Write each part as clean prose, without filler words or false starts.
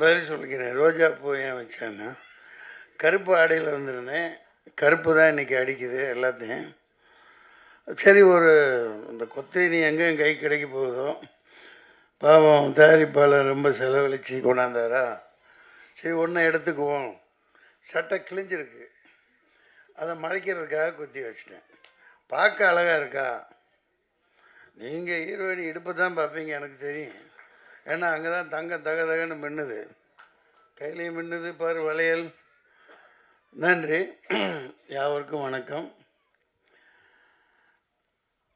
பதில் சொல்லிக்கிறேன். ரோஜா பூ ஏன் வச்சேன்னா, கருப்பு ஆடையில் வந்திருந்தேன். கருப்பு தான் இன்றைக்கி அடிக்குது எல்லாத்தையும். சரி, ஒரு இந்த கொத்தேனி எங்கே என் கை கிடைக்க போகுதோ, பாவம் தயாரிப்பாளர் ரொம்ப செலவழித்து கொண்டாந்தாரா, சரி ஒன்றை எடுத்துக்குவோம். சட்டை கிழிஞ்சிருக்கு, அதை மறைக்கிறதுக்காக குத்தி வச்சிட்டேன். பார்க்க அழகாக இருக்கா? நீங்கள் ஹீரோயினி இடுப்பு தான் பார்ப்பீங்க, எனக்கு தெரியும். ஏன்னா அங்கே தான் தங்கம் தக தகன்னு மின்னுது, கையிலையும் மின்னுது பாரு வளையல். நன்றி. யாவருக்கும் வணக்கம்.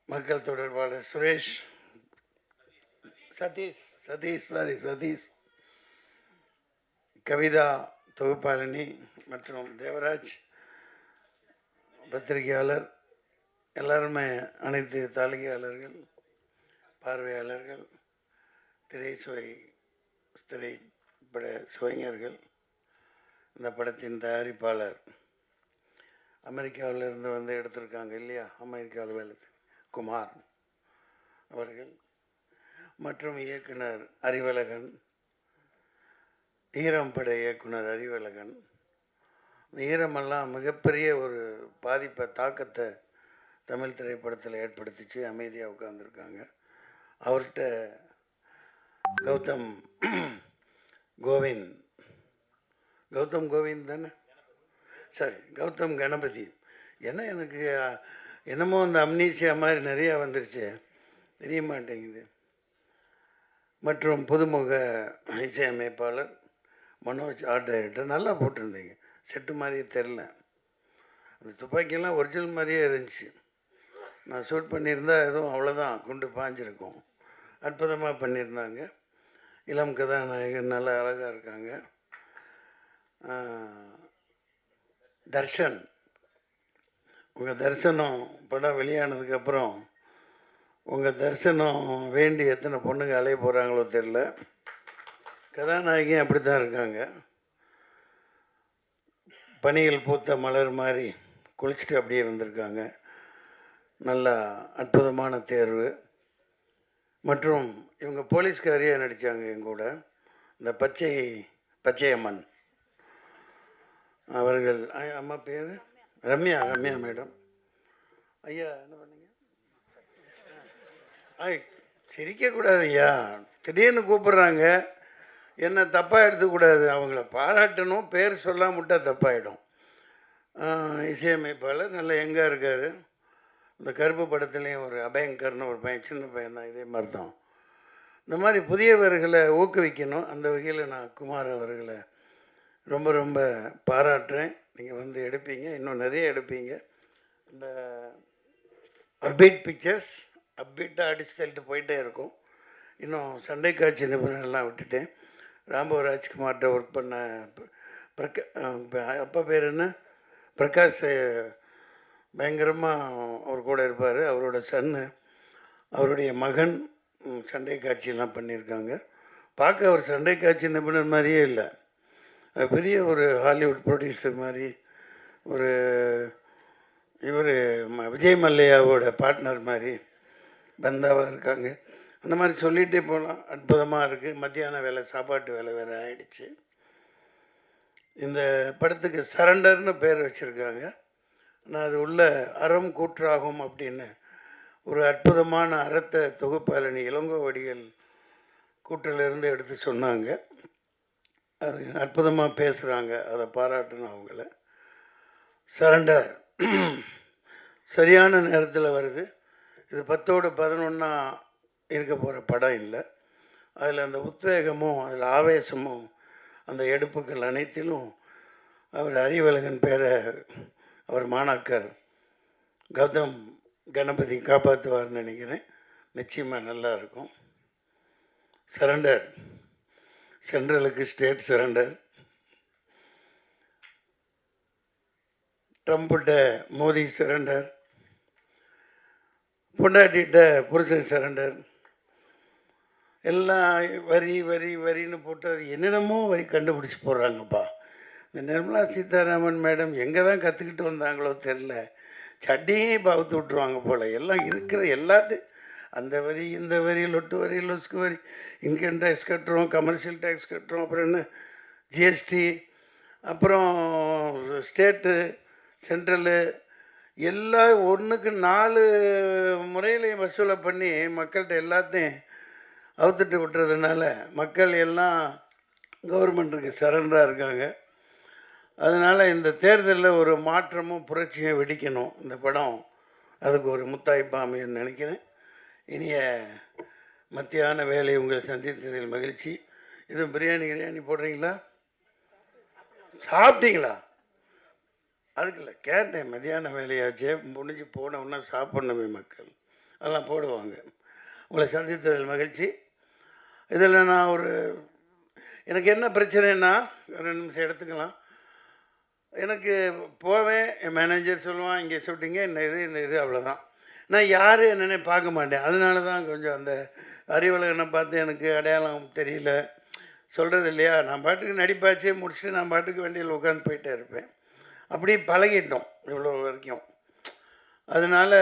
மக்கள் தொடர்பாளர் சுரேஷ், சதீஷ், கவிதா தொகுப்பாளினி மற்றும் தேவராஜ் பத்திரிகையாளர், எல்லாருமே, அனைத்து தாளிகையாளர்கள், பார்வையாளர்கள், திரைப்பட சுவைஞர்கள், இந்த படத்தின் தயாரிப்பாளர் அமெரிக்காவிலிருந்து வந்து எடுத்திருக்காங்க இல்லையா, அமெரிக்காவில் குமார் அவர்கள், மற்றும் இயக்குனர் அறிவழகன், ஈரம் பட இயக்குனர் அறிவழகன். ஈரமெல்லாம் மிகப்பெரிய ஒரு பாதிப்பை, தாக்கத்தை தமிழ் திரைப்படத்தில் ஏற்படுத்திச்சு. அமைதியாக உட்காந்துருக்காங்க. அவர்கிட்ட கௌதம் கோவிந்த் தானே, சரி, கௌதம் கணபதி. என்ன எனக்கு என்னமோ அந்த அம்னீஷியா மாதிரி நிறையா வந்துருச்சு, தெரிய மாட்டேங்குது. மற்றும் புதுமுக இசையமைப்பாளர் மனோஜ், ஆர்ட் டைரக்டர். நல்லா போட்டிருந்தீங்க, செட்டு மாதிரியே தெரில. அந்த துப்பாக்கியெல்லாம் ஒரிஜினல் மாதிரியே இருந்துச்சு. நான் ஷூட் பண்ணியிருந்தால் எதுவும் அவ்வளோதான், குண்டு பாஞ்சிருக்கும். அற்புதமாக பண்ணியிருந்தாங்க. இளம் கதாநாயகன் நல்லா அழகாக இருக்காங்க. தர்ஷன், உங்கள் தரிசனம் படம் வெளியானதுக்கப்புறம் உங்கள் தரிசனம் வேண்டி எத்தனை பொண்ணுங்க அலைய போகிறாங்களோ தெரில. கதாநாயகியும் அப்படி தான் இருக்காங்க. பனியில் பூத்த மலர் மாதிரி குளிச்சுட்டு அப்படியே இருந்திருக்காங்க. நல்லா அற்புதமான தேர்வு. மற்றும் இவங்க போலீஸ்காரியாக நடித்தாங்க எங்கூட, இந்த பச்சையம்மன் அவர்கள். அம்மா பேர் ரம்யா மேடம். ஐயா என்ன பண்ணீங்க? சிரிக்கக்கூடாது ஐயா, திடீர்னு கூப்பிட்றாங்க, என்ன தப்பாக எடுத்துக்கூடாது. அவங்கள பாராட்டணும், பேர் சொல்லாம விட்டால் தப்பாயிடும். இசையமைப்பாளர் நல்ல எங்காக இருக்கார். இந்த கருப்பு படத்துலேயும் ஒரு அபயங்கர்னு ஒரு பையன், சின்ன பையன் தான், இதே மாதிரி தான். இந்த மாதிரி புதியவர்களை ஊக்குவிக்கணும். அந்த வகையில் நான் குமார் அவர்களை ரொம்ப ரொம்ப பாராட்டுறேன். நீங்கள் வந்து எடுப்பீங்க, இன்னும் நிறைய எடுப்பீங்க. இந்த அப்டேட் பிக்சர்ஸ் அப்டேட்டாக அடித்து தள்ளிட்டு போயிட்டே இருக்கும். இன்னும் சண்டை காட்சி நிபுணர்லாம் விட்டுட்டேன். ராம்போ ராஜ்குமார்கிட்ட ஒர்க் பண்ண அப்பா பேர் என்ன, பிரகாஷ், பயங்கரமாக அவர் கூட இருப்பார். அவரோட சன்னு, அவருடைய மகன் சண்டை காட்சியெல்லாம் பண்ணியிருக்காங்க. பார்க்க அவர் சண்டை காட்சி நிபுணர் மாதிரியே இல்லை, பெரிய ஒரு ஹாலிவுட் ப்ரொடியூசர் மாதிரி, ஒரு இவர் விஜய் மல்லையாவோட பார்ட்னர் மாதிரி பந்தாவாக இருக்காங்க. அந்த மாதிரி சொல்லிகிட்டே போகலாம். அற்புதமாக இருக்குது. மத்தியான வேலை, சாப்பாட்டு வேலை வேறு ஆயிடுச்சு. இந்த படத்துக்கு சரண்டர்னு பேர் வச்சுருக்காங்க. ஆனால் அது உள்ள அறம் கூற்றாகும் அப்படின்னு ஒரு அற்புதமான அறத்தை தொகுப்பாளனி இளங்கோவடிகள் கூற்றிலிருந்து எடுத்து சொன்னாங்க. அது அற்புதமாக பேசுகிறாங்க, அதை பாராட்டணும் அவங்கள. சரண்டர் சரியான நேரத்தில் வருது. இது 10ஓடு 11 இருக்க போகிற படம் இல்லை. அதில் அந்த உத்வேகமும் அதில் ஆவேசமும் அந்த எடுப்புகள் அனைத்திலும் அவர் அறிவழகன் பேரை அவர் மாணாக்கர் கௌதம் கணபதி காப்பாற்றுவார்னு நினைக்கிறேன். நிச்சயமாக நல்லா இருக்கும். சரண்டர், சென்ட்ரலுக்கு ஸ்டேட் சரண்டர், ட்ரம்ப்கிட்ட மோடி சரண்டர், பொண்டாட்டிகிட்ட புருஷன் சரண்டர். எல்லாம் வரின்னு போட்டு அது என்னென்னமோ வரி கண்டுபிடிச்சி போடுறாங்கப்பா. இந்த நிர்மலா சீதாராமன் மேடம் எங்கே தான் கற்றுக்கிட்டு வந்தாங்களோ தெரில, சட்டியே பவுத்து விட்ருவாங்க போல். எல்லாம் இருக்கிற எல்லாத்தையும் அந்த வரி இந்த வரி லொட்டு வரி லொஸ்கு வரி இன்கம் டேக்ஸ் கட்டுறோம், கமர்ஷியல் டேக்ஸ் கட்டுறோம், அப்புறம் என்ன ஜிஎஸ்டி, அப்புறம் ஸ்டேட்டு சென்ட்ரலு எல்லாம் ஒன்றுக்கு 4 முறையிலையும் வசூலை பண்ணி மக்கள்கிட்ட எல்லாத்தையும் அவுத்துட்டு விட்டுறதுனால மக்கள் எல்லாம் கவர்மெண்ட்டுக்கு சரண்டராக இருக்காங்க. அதனால் இந்த தேர்தலில் ஒரு மாற்றமும் புரட்சியும் வெடிக்கணும் இந்த படம். அதுக்கு ஒரு முத்தாய்ப்பாக அமையும்னு நினைக்கிறேன். இனிய மத்தியான வேலை உங்களை சந்தித்ததில் மகிழ்ச்சி. எதுவும் பிரியாணி போடுறீங்களா? சாப்பிட்டீங்களா? அதுக்கு இல்லை, கேட்டேன். மதியான வேலையாச்சே முடிஞ்சு போனவுன்னா சாப்பிட்ணுமே மக்கள், அதெல்லாம் போடுவாங்க. உங்களை சந்தித்ததில் மகிழ்ச்சி. இதில் நான் எனக்கு என்ன பிரச்சனைன்னா 2 நிமிஷம் எடுத்துக்கலாம். எனக்கு போவேன், என் மேனேஜர் சொல்லுவான் இங்கே ஷூட்டிங்க இந்த இது அவ்வளோதான். நான் யார் என்னென்ன பார்க்க மாட்டேன். அதனால தான் கொஞ்சம் அந்த அறிவழகனை பார்த்து எனக்கு அடையாளம் தெரியல, சொல்கிறது இல்லையா. நான் பாட்டுக்கு நடிப்பாச்சே முடிச்சுட்டு நான் பாட்டுக்கு வண்டியில் உட்காந்து போயிட்டே இருப்பேன். அப்படி பழகிட்டோம் இவ்வளோ வரைக்கும். அதனால்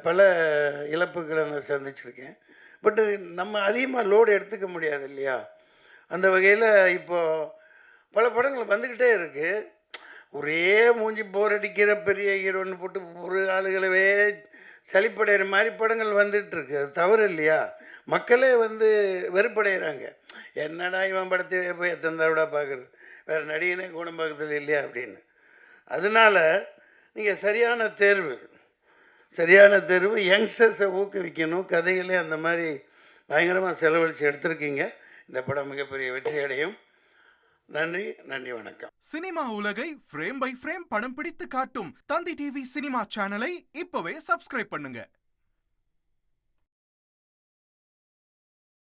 பல இழப்புகளை நான் சந்திச்சிருக்கேன். பட்டு நம்ம அதிகமாக லோடு எடுத்துக்க முடியாது இல்லையா. அந்த வகையில் இப்போது பல படங்கள் வந்துக்கிட்டே இருக்குது. ஒரே மூஞ்சி போர் அடிக்கிற பெரிய ஹீரோன்னு போட்டு ஒரு ஆளுகளவே சளிப்படைகிற மாதிரி படங்கள் வந்துட்டுருக்கு. அது தவறு இல்லையா. மக்களே வெறுப்படைகிறாங்க. என்னடா இவன் படத்தை போய் எத்தனை தடவை பார்க்குறது, வேறு நடிகனே குணம் பார்க்கறது இல்லையா அப்படின்னு. அதனால் நீங்கள் சரியான தேர்வு யங்ஸ்டர்ஸை ஊக்குவிக்கணும். கதைகளே அந்த மாதிரி பயங்கரமாக செலவழித்து எடுத்திருக்கீங்க. இந்த படம் மிகப்பெரிய வெற்றி அடையும். நன்றி, வணக்கம். சினிமா உலகை ஃப்ரேம் பை ஃப்ரேம் படம் பிடித்து காட்டும் தந்தி டிவி சினிமா சேனலை இப்பவே சப்ஸ்கிரைப் பண்ணுங்க.